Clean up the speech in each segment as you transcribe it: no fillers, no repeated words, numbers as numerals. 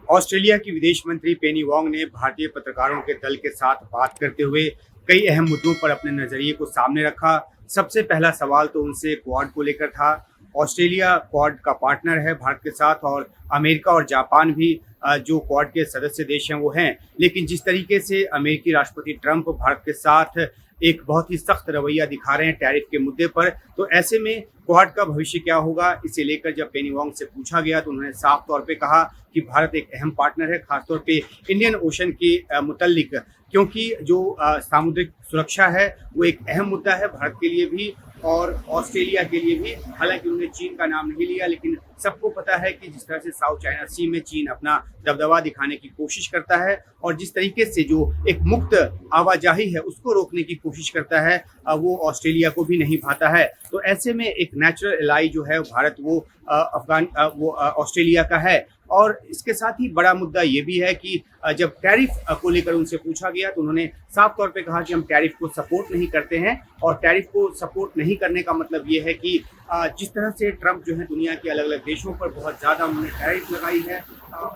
Australia की विदेश मंत्री पेनी वांग ने भारतीय पत्रकारों के दल के साथ बात करते हुए कई अहम मुद्दों पर अपने नजरिए को सामने रखा। सबसे पहला सवाल तो उनसे क्वाड को लेकर था। ऑस्ट्रेलिया क्वाड का पार्टनर है भारत के साथ, और अमेरिका और जापान भी जो क्वाड के सदस्य देश हैं वो हैं। लेकिन जिस तरीके से अमेरिकी राष्ट्रपति ट्रंप भारत के साथ एक बहुत ही सख्त रवैया दिखा रहे हैं टैरिफ के मुद्दे पर, तो ऐसे में क्वाड का भविष्य क्या होगा, इसे लेकर जब पेनी वांग से पूछा गया तो उन्होंने साफ तौर पे कहा कि भारत एक अहम पार्टनर है, खासतौर पे इंडियन ओशन के मुतल्लिक, क्योंकि जो सामुद्रिक सुरक्षा है वो एक अहम मुद्दा है भारत के लिए भी और ऑस्ट्रेलिया के लिए भी। हालांकि उन्होंने चीन का नाम नहीं लिया, लेकिन सबको पता है कि जिस तरह से साउथ चाइना सी में चीन अपना दबदबा दिखाने की कोशिश करता है और जिस तरीके से जो एक मुक्त आवाजाही है उसको रोकने की कोशिश करता है, वो ऑस्ट्रेलिया को भी नहीं भाता है। तो ऐसे में एक नेचुरल एलाई जो है भारत, वो ऑस्ट्रेलिया का है। और इसके साथ ही बड़ा मुद्दा ये भी है कि जब टैरिफ को लेकर उनसे पूछा गया तो उन्होंने साफ तौर पे कहा कि हम टैरिफ को सपोर्ट नहीं करते हैं। और टैरिफ को सपोर्ट नहीं करने का मतलब ये है कि जिस तरह से ट्रंप जो है दुनिया के अलग अलग देशों पर बहुत ज़्यादा उन्होंने टैरिफ लगाई है,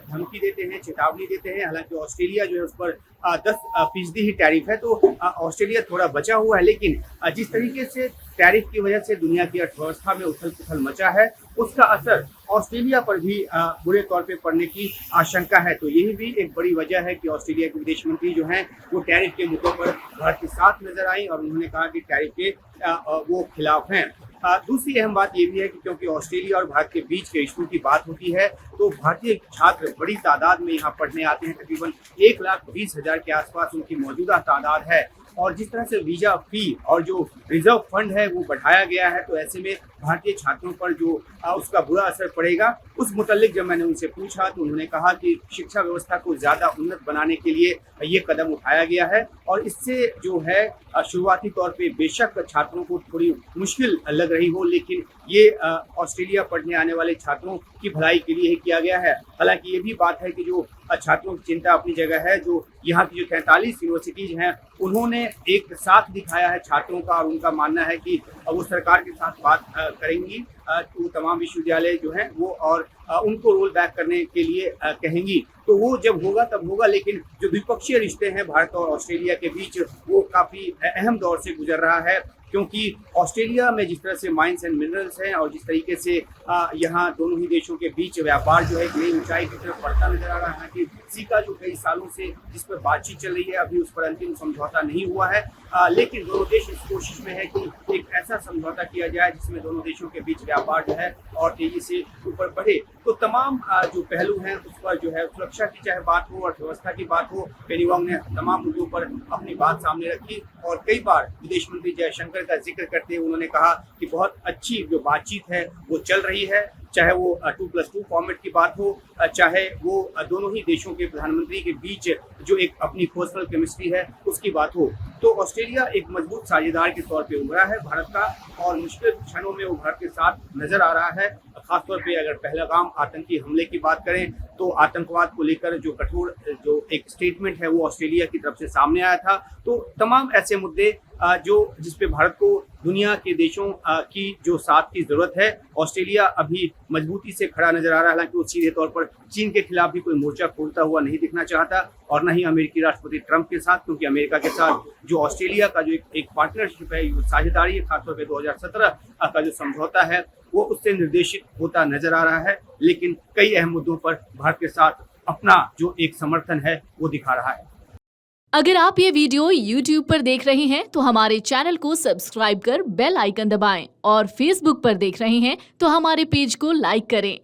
धमकी देते हैं, चेतावनी देते हैं। हालांकि ऑस्ट्रेलिया जो है उस पर 10% ही टैरिफ है, तो ऑस्ट्रेलिया थोड़ा बचा हुआ है। लेकिन जिस तरीके से टैरिफ की वजह से दुनिया की अर्थव्यवस्था में उथल पुथल मचा है, उसका असर ऑस्ट्रेलिया पर भी बुरे तौर पे पड़ने की आशंका है। तो यही भी एक बड़ी वजह है कि ऑस्ट्रेलिया के विदेश मंत्री जो हैं वो टैरिफ के मुद्दों पर भारत के साथ नजर आई और उन्होंने कहा कि टैरिफ के वो खिलाफ हैं। दूसरी अहम बात ये भी है कि क्योंकि ऑस्ट्रेलिया और भारत के बीच के रिश्तों की बात होती है, तो भारतीय छात्र बड़ी तादाद में यहाँ पढ़ने आते हैं। तकरीबन 1,20,000 के आसपास उनकी मौजूदा तादाद है। और जिस तरह से वीजा फी और जो रिजर्व फंड है वो बढ़ाया गया है, तो ऐसे में भारतीय छात्रों पर जो उसका बुरा असर पड़ेगा, उस मुतल्लिक जब मैंने उनसे पूछा तो उन्होंने कहा कि शिक्षा व्यवस्था को ज़्यादा उन्नत बनाने के लिए ये कदम उठाया गया है। और इससे जो है शुरुआती तौर पे बेशक छात्रों को थोड़ी मुश्किल लग रही हो, लेकिन ये ऑस्ट्रेलिया पढ़ने आने वाले छात्रों की भलाई के लिए ही किया गया है। हालांकि ये भी बात है कि जो छात्रोों की चिंता अपनी जगह है, जो यहाँ की जो 43 यूनिवर्सिटीज हैं उन्होंने एक साथ दिखाया है छात्रों का, और उनका मानना है कि वो सरकार के साथ बात करेंगी, तो तमाम विश्वविद्यालय जो हैं वो और उनको रोल बैक करने के लिए कहेंगी। तो वो जब होगा तब होगा। लेकिन जो द्विपक्षीय रिश्ते हैं भारत और ऑस्ट्रेलिया के बीच, वो काफ़ी अहम दौर से गुजर रहा है, क्योंकि ऑस्ट्रेलिया में जिस तरह से माइंस एंड मिनरल्स हैं और जिस तरीके से यहाँ दोनों ही देशों के बीच व्यापार जो है एक नई ऊंचाई की तरफ बढ़ता नजर आ रहा है। कि सिका जो कई सालों से जिस पर बातचीत चल रही है, अभी उस पर अंतिम समझौता नहीं हुआ है, लेकिन दोनों देश इस कोशिश में है कि एक ऐसा समझौता किया जाए जिसमें दोनों देशों के बीच व्यापार जो है और तेजी से ऊपर बढ़े। तो तमाम जो पहलू हैं उस पर जो है सुरक्षा की चाहे बात हो, अर्थव्यवस्था की बात हो, पेनी वांग ने तमाम मुद्दों पर अपनी बात सामने रखी। और कई बार विदेश मंत्री जयशंकर का जिक्र करते हुए उन्होंने कहा कि बहुत अच्छी जो बातचीत है वो चल रही है, चाहे वो 2+2 फॉर्मेट की बात हो, चाहे वो दोनों ही देशों के प्रधानमंत्री के बीच जो एक अपनी पर्सनल केमिस्ट्री है उसकी बात हो। तो ऑस्ट्रेलिया एक मजबूत साझेदार के तौर पे उभरा है भारत का, और मुश्किल क्षणों में वो भारत के साथ नजर आ रहा है। खासतौर पे अगर पहलगाम आतंकी हमले की बात करें तो आतंकवाद को लेकर जो कठोर जो एक स्टेटमेंट है वो ऑस्ट्रेलिया की तरफ से सामने आया था। तो तमाम ऐसे मुद्दे जो जिसपे भारत को दुनिया के देशों की जो साथ की जरूरत है, ऑस्ट्रेलिया अभी मजबूती से खड़ा नजर आ रहा है। हालांकि वो सीधे तौर पर चीन के खिलाफ भी कोई मोर्चा खोलता हुआ नहीं दिखना चाहता, और न ही अमेरिकी राष्ट्रपति ट्रंप के साथ, क्योंकि अमेरिका के साथ जो ऑस्ट्रेलिया का जो एक पार्टनरशिप है, साझेदारी है, खासतौर पर 2017 का जो समझौता है वो उससे निर्देशित होता नजर आ रहा है। लेकिन कई अहम मुद्दों पर भारत के साथ अपना जो एक समर्थन है वो दिखा रहा है। अगर आप ये वीडियो YouTube पर देख रहे हैं तो हमारे चैनल को सब्सक्राइब कर बेल आइकन दबाएं, और Facebook पर देख रहे हैं तो हमारे पेज को लाइक करें।